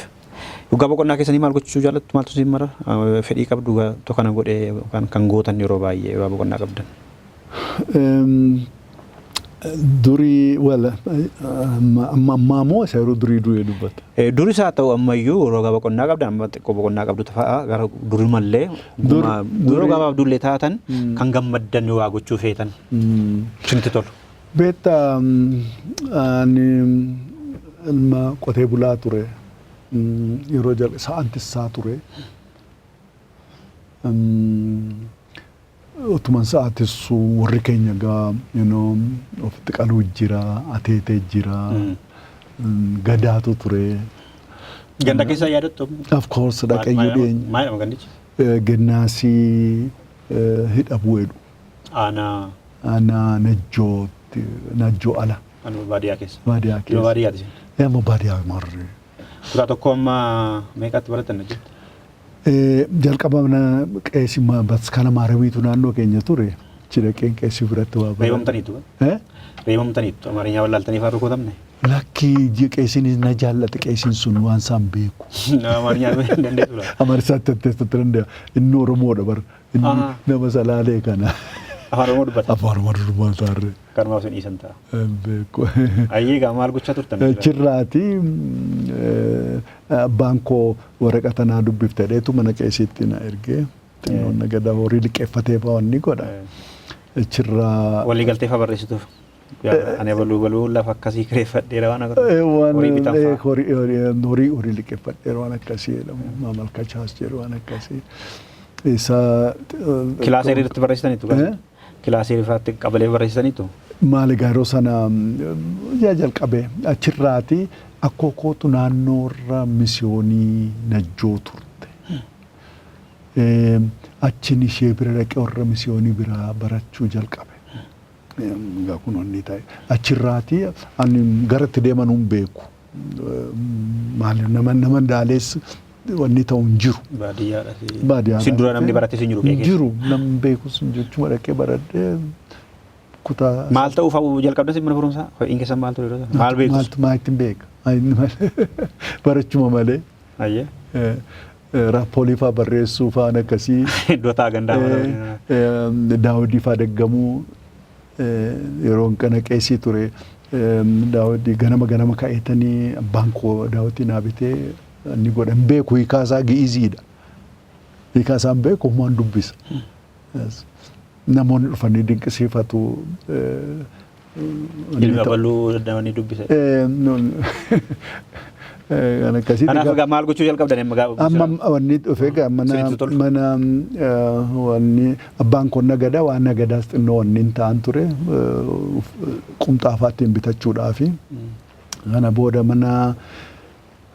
Dhugaa boqonnaa keessanii maal gochuu jaallattu maaltu siin mara fedhii qabdu tokkana godhee kan gootan yeroo baay'ee dhugaa boqonnaa qabdan. Durii wala amma moo isa yeroo durii dubbata. Durii isaa ta'u ammayyuu roga boqonnaa qabdan amma xiqqoo boqonnaa qabdu ta'a gara durii mallee duroo gabaaf dullee taatan kan gammaddan waa gochuu feetan. Sinti tolu. Beetta ani ilma qotee bulaa ture. Yeroo jalqaba sa'antisaa ture. Otuman sa'atissu warri keenya gaa ofitti qaluu jira, ateetee jira, gadaatu ture. Ganda keessa yaadattu? Of course, dhaqayyuu dhiyeenya. Maal jedhama gandichi? Gennaasii hidhabuudhu. Aanaa najjoo ala. Baadiyyaa keessa? Baadiyyaa keessa. Yeroo baadiyyaati? Amma baadiyyaa marre. Kutaa tokko amma meeqatti baratan jettu? Jalqabamna qeesima baskala maaramiitu naannoo keenya ture. Chidaqeen qeesii biratti waa bara. Reebamtaniitu? Reebamtaniitu? Amaarinyaa wallaaltanii fa'aa rukutamne? Lakki qeesiin na jaallate qeesiin sun waan isaan beeku. Amaarinyaa dandeessu laa? Amaarisaatti atteessatti danda'a. Inni Oromoodha bara. Inni nama salaalee kana. Afaan Oromoo dubbata? Afaan Oromoo dubbata. Kanumaaf sun dhiisan ta'a. Beeku. Ayyeegaa maal gochaa turtan? Chirraati abbaan koo waraqata naa dubbiftedheetu mana qeesiitti na ergee xinnoon nagada horii liqeeffatee fa'aa inni godha. Chirraa. Walii galtee fa'aa barreessituuf. Ani baluu lafa akkasii kireeffadheera waan horii bitan fa'aa. Horii liqeeffadheera waan akkasii jedhamu. Maamalkachaas jedhu waan akkasii. Isa. Kilaasii irratti barreessitaniitu? Kilaasii irratti qabalee barreessitaniitu? Maali gaaroo sana jalqabee achirraati akkootu naannoorra misiyoonii najjoo turte. Achin ishee bira dhaqee warra misiyoonii bira barachuu jalqabe. Egaa kun onni ta'e achirraati ani garatti deeman hin beeku. Maali nama daalees wanni ta'u hin jiru. Baadiyyaadha. Sin dura namni baratte sin jiru beekee? Jiru namni beekus jechuma dhaqee baradhee kutaa. Maal ta'uuf jalqabdas mana barumsaa? Ho'iin keessan maal ture? Maal beekus? Maaltu beeka? Barachuma malee. Ayyee. Raappoolii fa'aa barreessuu fa'aan akkasii. Iddoo ta'a gandaa. Daawudii fa'aa daggamuu yeroo kana qeesii ture. Daawudii ganama ka'eetanii abbaan koo daawudii naa bitee inni godhan beeku hiikaasaa gi'iziidha. Hiikaasaan beeku humnaan dubbisa. Namoonni dhufanii dinqisiifatu. Ilma baluu namni dubbisa. Kanaaf egaa maal gochuu jalqabdan amma wanni dhufee mana wanni abbaan koo nagadaa waan nagadaas xinnoo wanni hin ta'an ture qumxaafaattiin bitachuudhaafi. Kana booda mana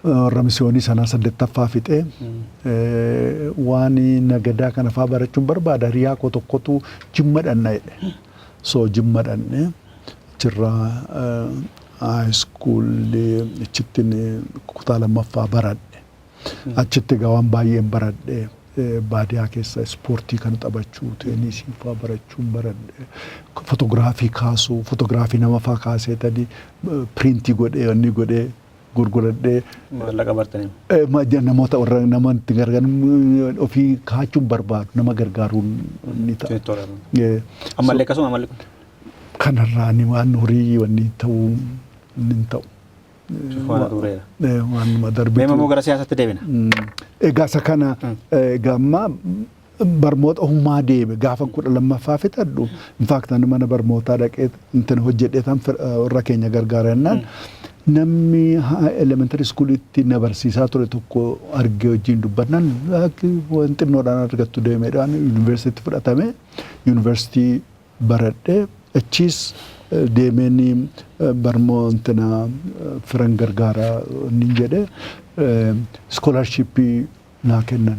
warra misiyoonii sanaa 8ffaa fixee waan nagadaa kana fa'aa barachuun barbaada. Hiriyaa koo tokkotu Jimma dhanna jedhe. So Jimma dhanne achirraa high school achittiin kutaa lammaffaa baradhe. Achitti egaa waan baay'een baradhe. Baadiyyaa keessa ispoortii kan taphachuu, teenisii fa'aa barachuun baradhe. Fotoogiraafii kaasuu, fotoogiraafii nama fa'aa kaaseetanii piriintii godhee wanni godhee gurguradhee. Maallaqa bartanii? Namoota warra namatti gargaaran ofii kaachuun barbaadu nama gargaaruun ni ta'a. Ammallee akkasuma ammallee kun? Kanarraa waan horii wanni ta'uu hin ta'u. Waan tureera. Waan darbitu. Mee immoo gara siyaasatti deebina? Egaa isa kana gamma barmoota hummaa deeme gaafa 12ffaa fixadhu. Infaaktaan mana barmootaa dhaqee intan hojjedheetan warra keenya gargaarannaan namni elementary schoolitti na barsiisaa ture tokko argee wajjin dubbannaan waan xinnoodhaan argattu deemeedhaan yuunivarsiitii fudhatame. Yuunivarsiitii baradhee achiis deemeen barmoontina firan gargaaraa ni jedhe scholarshipii naa kennan.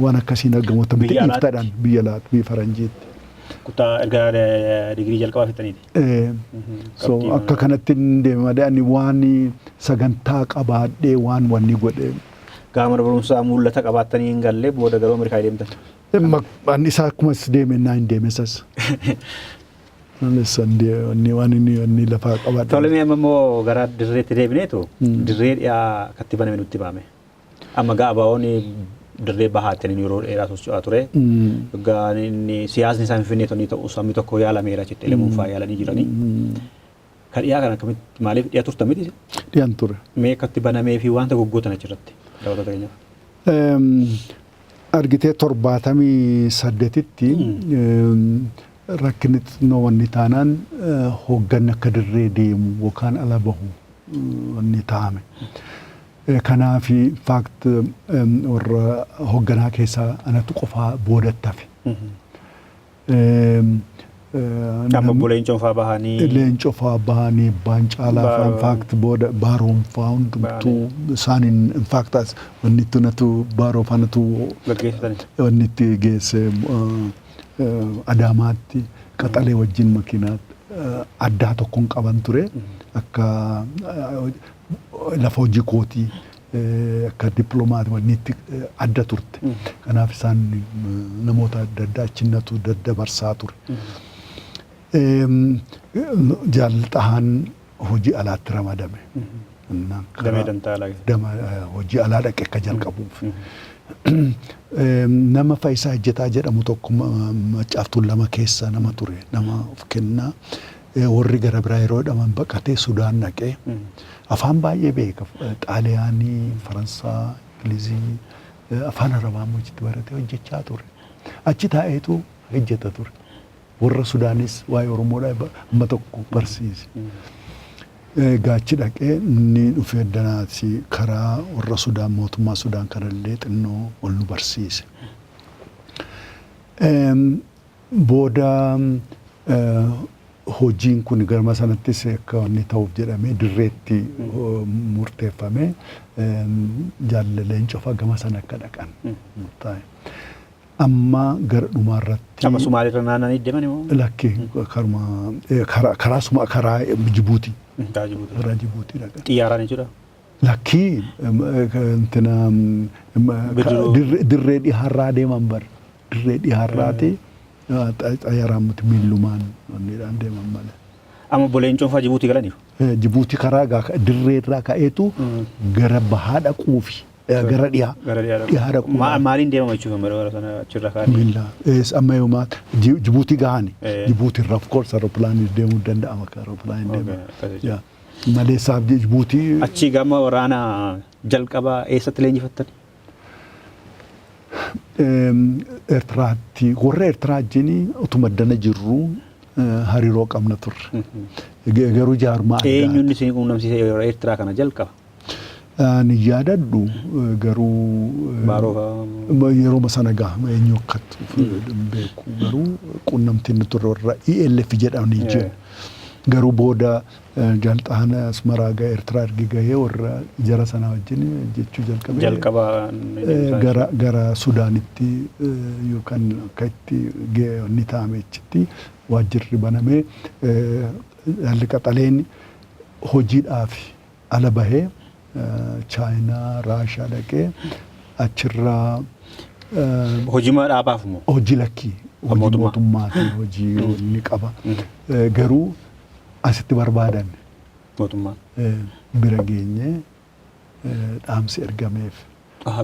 Waan akkasiin argamoota miti iftaadhaan biyya laatu biyya faranjiitti. kutaa erga digirii jalqabaa fixaniiti. So akka kanatti deemadee ani waan sagantaa qabaadhee waan wanni godhe. Gama barumsaa mul'ata qabaattanii hin galle booda garuu Ameerikaa deemtan. Ani isaa akkuma deeme naa hin deemesas. Wanni lafaa qabaadhe. Tole mee amma immoo gara dirreetti deebineetu dirree dhiyaa katti baname nutti baame. Amma gaabaa'oon dirree bahaatanii yeroo dheeraa socho'aa ture. Inni siyaasni isaa Finfinnee tonni ta'uu sabni tokko yaalameera jettee lemuun fa'aa yaalanii jiranii. Kan dhiyaa kana akkamitti maaliif dhiyaa turtan miti? Dhiyaan ture. Mee katti banamee fi wanta goggootan achirratti daawwata keenyaaf. Argitee 78tti rakkinni wanni taanaan hoogganni akka dirree deemu yookaan ala bahu wanni taa'ame. Kanaaf faakt warra hoogganaa keessaa anatu qofaa boodatti hafe. Amma Leencoo fa'aa bahanii. Leencoo fa'aa bahanii baan caalaa fa'aa faakt booda baaroon fa'aa hundumtuu isaaniin faakt wanni itti natu baaroo fa'aanatu wanni itti geesse Adaamaatti qaxalee wajjin makiinaatti addaa tokkoon qaban ture akka lafa hojii kootii akka dippiloomaati wanni itti adda turte. Kanaaf isaan namoota adda addaa achinnatu daddabarsaa ture. Jaalatahaan hojii alaatti ramadame. Hojii alaa dhaqee akka jalqabuuf. Nama Faayisaa Ejjetaa jedhamu tokko macaaftuun lama keessa nama ture nama of kennaa warri gara biraa yeroo dhaman baqatee Sudaan dhaqee afaan baay'ee beeka Xaaliyaanii, Faransaa, Ingilizii afaan Arabaa mojitti baratee hojjechaa ture. Achi taa'eetu hojjeta ture. Warra Sudaanis waa'ee Oromoodhaa amma tokko barsiise. Gaachi dhaqee inni dhufee danaati karaa warra Sudaan mootummaa Sudaan kanallee xinnoo ol nu barsiise. Booda hojiin kun garma sanattis akka wanni ta'uuf jedhamee dirreetti murteeffamee Leencoo fa'aa gama sana akka dhaqan murtaa'e. Amma gara dhumaarratti. Amma Sumaaleerra naannanii deeman immoo? Lakkee karaa Jibuutii. Karaa Jibuutii dhaqan. Xiyyaaraan jechuudha? Lakkii dirree dhiyaarraa deeman bara. Dirree dhiyaarraati xiyyaaraan muti miillumaan wanniidhaan deeman malee. Amma Leencoon fa'aa Jibuutii galaniiru? Jibuutii karaa dirreerraa ka'eetu gara bahaa dhaquufi. Gara dhiyaa. Dhiyaa dhaquu. Maaliin deemama jechuudha bara sana achirra kaanii? Miilla. Amma yooma Jibuutii gahani. Jibuutii irraa of course aeroplaanii deemuu danda'ama akka aeroplaanii deema. Malee isaaf Jibuutii. Achii gama waraana jalqabaa eessatti leenjifattan? Eertiraatti warra Eertiraa wajjin utuma dana jirru hariiroo qabna turre. Garuu jaarmaa addaa. Eenyuun isin quunnamsiise Eertiraa kana jalqaba? Ni yaadadhu garuu yeroo sana gaama eenyu akkatti beeku garuu quunnamtiin turre warra ELF jedhamanii jiru. Garuu booda Jaalatahaan Asmaraa ga'ee Eertiraa ergi gahee warra jara sana wajjin jechuu jalqabaa gara Sudaanitti yookaan akka itti ni taa'ame achitti waajjirri banamee qaxaleen hojiidhaaf ala bahee Chaayinaa, Raashaa dhaqee achirraa hojii dhaabaaf moo? Hojii lakkii. Hojii mootummaatiin hojii ni qaba. Garuu asitti barbaadan mootummaan bira geenye dhaamsi ergameef.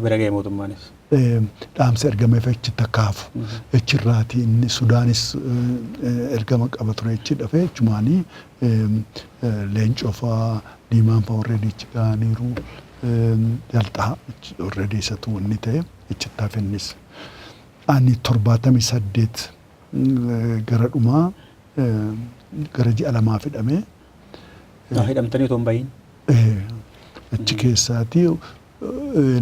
Bira ga'ee mootummaanis. Dhaamsi ergameef achitti akkaafu. Achirraati inni Sudaanis ergama qaba ture achi dhafee achumaanii Leencoo fa'aa Diimaan fa'aa warra diichi ga'aniiru Jalxaa warra deessatu wanni ta'e achitti hafennis. Ani 78 gara dhumaa gara ji'a lamaa hidhamee. Hidhamtanii otoo hin bahin? Achi keessaati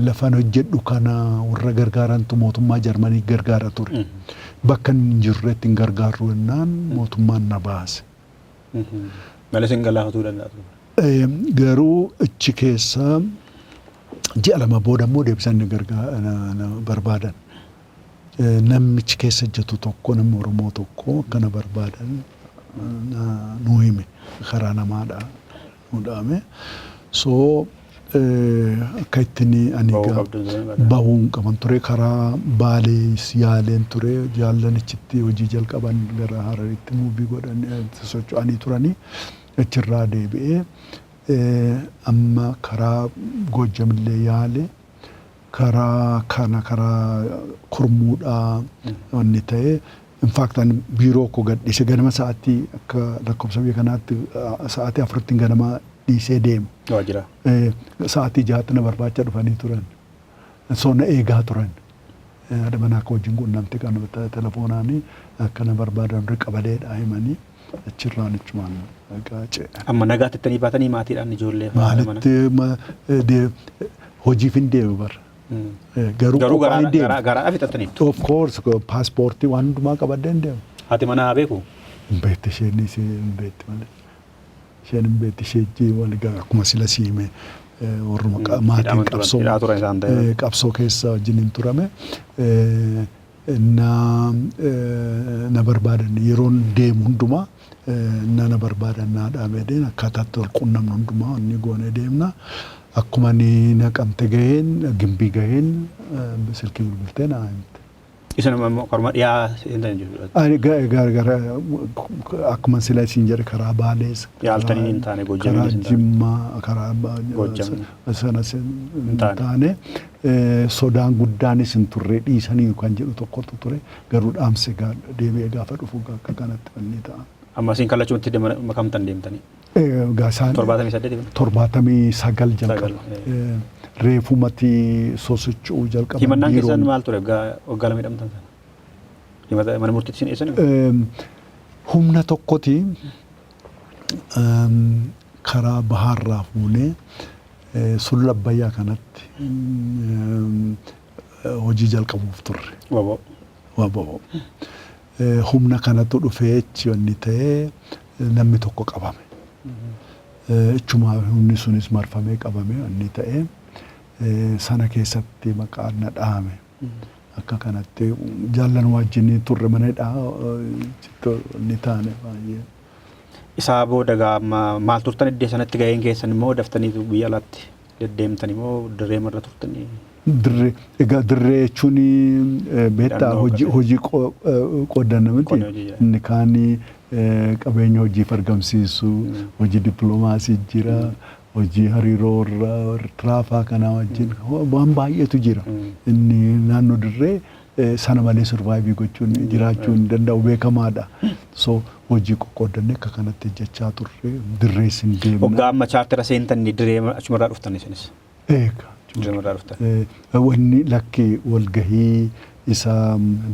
lafaan hojjedhu kana warra gargaarantu mootummaa Jarmanii gargaara ture. Bakka hin jirretti hin gargaarru jennaan mootummaan na baase. Malee sin galaafatuu danda'a ture? Garuu achi keessa ji'a lama booda immoo deebisan barbaadan. namichi keessa jirtu tokko namni Oromoo tokko kana barbaadan nu hime karaa namaadha nu dhaame. So akka ittiin ani bahuun qaban ture karaa Baalee yaaleen ture jaallanichitti hojii jalqaban gara Hararitti muubii godhan socho'anii turanii achirraa deebi'ee amma karaa Goojjamillee yaale karaa kana karaa Kurmuudhaa wanni ta'e in fact an biiroo ko gadhiise ganama sa'aatii akka lakkoofsa biyya kanaatti sa'aatii 4 ganama dhiisee deemu. Waajjira. Sa'aatii 6 na barbaacha dhufanii turan. So na eegaa turan. Ada mana akka wajjin quunnamte kan telefoonaan akka na barbaadan qabaleedha himanii achirraan ichumaan gaacee. Amma nagaatti ittanii baatanii maatiidhaan ijoollee maalitti hojiif hin deemu bara. Garuu garaa fixattaniitu. Of course paaspoortii waan hundumaa qabadde hin deemu. Haati manaa beeku? Hin beekte isheen hin beekte malee. Isheen hin beekte ishee wal akkuma sila siime warruma maatiin qabsoo keessa wajjin hin turame. Na barbaadan yeroon deemu hundumaa na barbaadan na dhaabedeen akkaataatti wal quunnamnu hundumaa inni goone deemna. Akkuma ni naqamte gaheen gimbii gaheen silkii bilbiltee naa himte. Isa nama korma dhiyaa hin jiru. Ani gara akkuma sila isin jedhe karaa Baalees. Yaaltanii hin taane Goojjamii karaa Jimmaa karaa sanas hin taane sodaan guddaanis hin turre dhiisanii kan jedhu tokkotu ture garuu dhaamse deebi'ee gaafa dhufu akka kanatti wanni ta'a. Amma isin kallachuutti makamtan deemtanii? Gaasaan 79 jalqaba. Reefumati sosocho'uu jalqaba. Himannaan keessan maal ture waggaa lama hidhamtan sana? Mana murtiitti isin eessan? Humna tokkoti karaa bahaarraa fuunee Sulula Abbayyaa kanatti hojii jalqabuuf turre. Waboo. Humna kanatu dhufee jechi wanni ta'ee namni tokko qabame. Ichuma humni sunis marfamee qabame wanni ta'ee sana keessatti maqaan na dhaame. Akka kanatti jaallan wajjin turre mana ni taane baay'ee. Isaa booda maal turtan iddoo sanatti gaheen keessan immoo daftanii biyya alaatti deddeemtanii immoo dirree marra turtanii? Dirree jechuun beektaa hojii qoodanna miti. Inni kaanii qabeenya hojiif argamsiisu, hojii dippiloomaasii jira, hojii hariiroo Eertiraa kanaa wajjin waan baay'eetu jira. Inni naannoo dirree sana malee survaayibii gochuun jiraachuu hin danda'u beekamaadha. So hojii qoqqooddanne akka kanatti jechaa turre dirree sin deemna. Waggaa amma chaartera seentanii dirree achumarraa dhuftan isinis? Eega. Wanni lakkee walgahii isa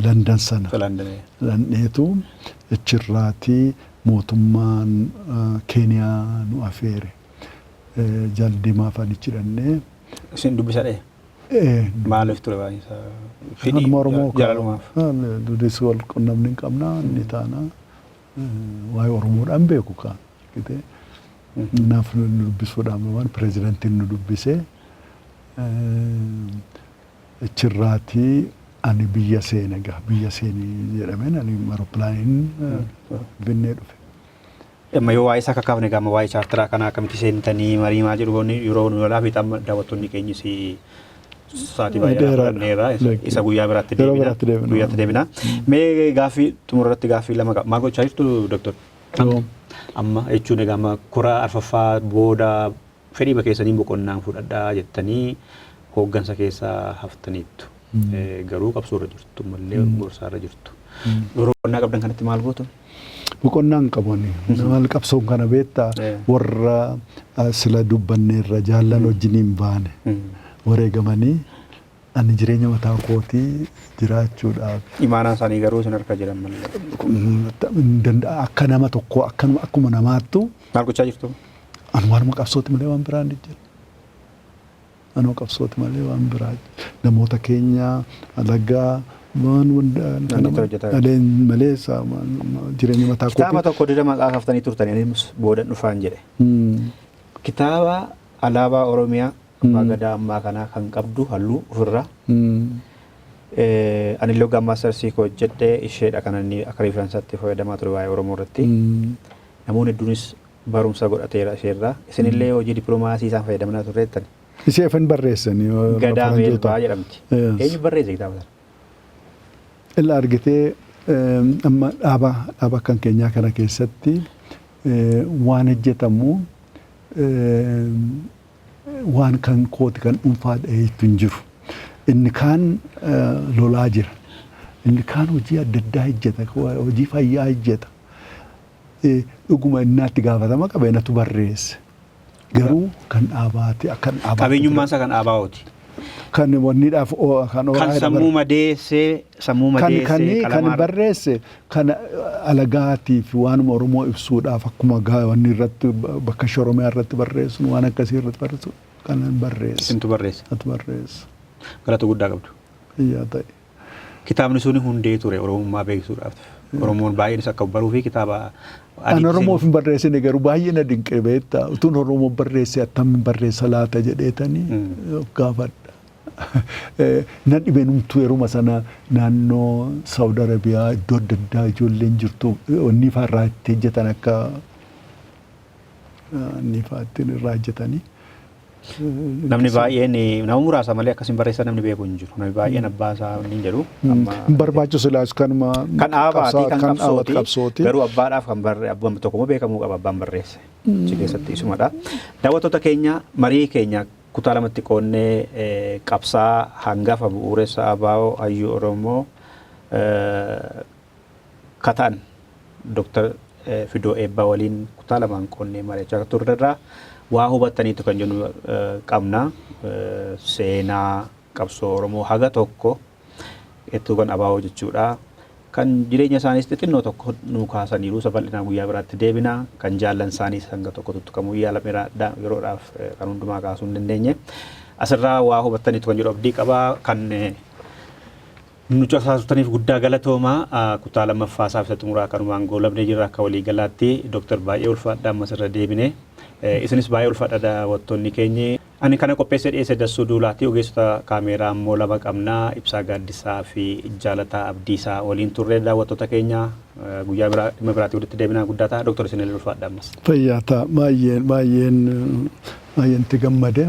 London sana. Landeetu achirraatii mootummaan Keeniyaa nu afeere. Jaldimaa afaan jedhannee. Isin dubbisadhee? Maaliif ture baay'isa? Fidhii jaalalumaaf? Duudessi wal qunnamni hin qabna inni taana waa'ee Oromoodhaan beeku kaan. Naaf nu dubbisuudhaan waan pireezidantiin nu dubbisee achirraatii ani biyya seene biyya seenii jedhameen ani aeroplaaniin binnee dhufe. Amma yoo waa'ee isaa kakkaafne gama waa'ee chaarteraa kanaa akkamitti seentanii marii maal jedhu yeroo nu yolaa fi daawwattoonni keenyis sa'aatii baay'ee dheeraa isa guyyaa biraatti deebina. Mee gaaffii xumurratti gaaffii lama qaba. Maal gochaa jirtu Dooktor? Amma jechuun egaa amma koraa arfaffaa booda fedhii keessanii boqonnaan fudhadhaa jettanii hooggansa keessaa haftaniittu. Garuu qabsoorra jirtu malee gorsaarra jirtu. Yeroo boqonnaa qabdan kanatti maal gootu? Boqonnaan qabani. Maal qabsoon kana beektaa warra sila dubbanneerra jaallan wajjiniin baane wareegamanii ani jireenya mataa kootii jiraachuudhaaf. Imaanaan isaanii garuu isin harka jiran malee. Akka nama tokko akkuma namaattu. Maal gochaa jirtu? Anuma qabsooti malee waan biraan jira. Anuma qabsooti malee waan biraa namoota keenya alagaa waan hundaan malee jireenya mataa kootii. Kitaaba tokko dira maqaa kaaftanii turtanii booda dhufaan jedhe. Kitaaba alaabaa Oromiyaa abbaa gadaa ammaa kanaa kan qabdu halluu ofirraa Ani illee gammaa sarsii koo jedhee isheedha kan inni akka riifeensaatti fayyadamaa ture waa'ee Oromoo irratti. Namoonni hedduunis barumsa godhateera isheerraa. Isinillee hojii dippiloomaasii isaan fayyadamaa turreettan. Ishee afaan barreessanii. Gadaa Meelbaa jedhamti. Eenyu barreesse kitaaba sana? Illa argitee amma dhaaba kan keenyaa kana keessatti waan hojjetamu waan kan kooti kan dhuunfaa dhaheetu hin jiru. Inni kaan lolaa jira. Inni kaan hojii adda addaa hojjeta. Hojii fayyaa hojjeta. Dhuguma innaatti gaafatama qabeenatu barreesse. Garuu kan dhaabaati akkan dhaabaati. Qabeenyummaan isaa kan dhaabaa'ooti. Kan wanniidhaaf kan sammuu madeessee kan barreesse kan alagaatiif waanuma Oromoo ibsuudhaaf akkuma wanni irratti bakka Oromiyaa irratti barreessuun waan akkasii irratti barreessu kan barreesse. Isintu barreesse. Atu barreesse. Galata guddaa qabdu. Iyyaa ta'e. Kitaabni suni hundee ture Oromummaa beeksisuudhaaf. Oromoon baay'een isa akka baruu fi kitaaba An Oromoo fin barreessine garuu baay'ee na dinqee beektaa. Utuun Oromoo barreesse attamiin barreessa laata jedheetanii gaafadha. Na dhibeen umtuu yeruma sana naannoo Saawud Arabiyaa iddoo adda addaa ijoolleen jirtu wanni irraa itti hojjetan akka nifaatti irraa hojjetanii. Namni baay'een nama muraasa malee akkasiin barreessaa namni beeku hin jiru. Namni baay'een abbaa isaa hin jedhu. Barbaachisu laas kanuma kan dhaabaati kan qabsooti. Garuu abbaadhaaf kan abbaan tokko beekamuu qaba abbaan barreesse. Achi keessatti isumadha. Daawwattoota keenya marii keenya kutaa lamatti qoonnee qabsaa hangafa bu'uureessa ABO hayyuu Oromoo kataan Dr. Fidoo Eebbaa waliin kutaa lamaan qoonnee mari'achaa turrerraa waa hubattaniitu kan jennu qabna. Seenaa qabsoo Oromoo haga tokko ittuu kan ABO jechuudha. Kan jireenya isaaniis xixinnoo tokko nu kaasaniiru bal'inaa guyyaa biraatti deebina kan jaallan isaaniis hanga tokko tuttuqamuu yaalameera yeroodhaaf kan hundumaa kaasuu hin dandeenye. Asirraa waa hubattaniitu kan jedhu abdii qabaa kan nu caqasaasutaniif guddaa galatoomaa kutaa lammaffaa isaa fi xumuraa kanumaan goolabnee jirra akka walii galaatti Dr. Baay'ee ulfaadhaa ammas irra deebine. Isinis baay'ee ulfaadha daawwattoonni keenya. Ani kana qopheessee dhiyeesse Dassuu Duulaatti ogeessota kaameeraa immoo lama qabnaa Ibsaa Gaaddisaa fi Jaalataa Abdiisaa waliin turre daawwattoota keenya guyyaa biraa dhimma biraatti walitti deebinaa guddaa ta'a. Dr. Isinillee ulfaadha ammas. Fayyaa ta'a baay'een itti gammade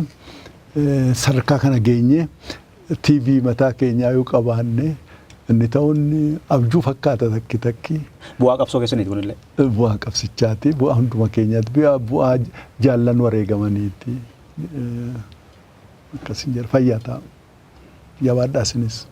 sadarkaa kana geenye TV mataa keenyaa yoo qabaanne inni ta'uun abjuu fakkaata takki. Bu'aa qabsoo keessaniiti kunillee. Bu'aa qabsichaati bu'aa hunduma keenyaati bu'aa jaallan wareegamaniiti. Akkasiin jira fayyaa ta'a. Jabaadhaa isinis.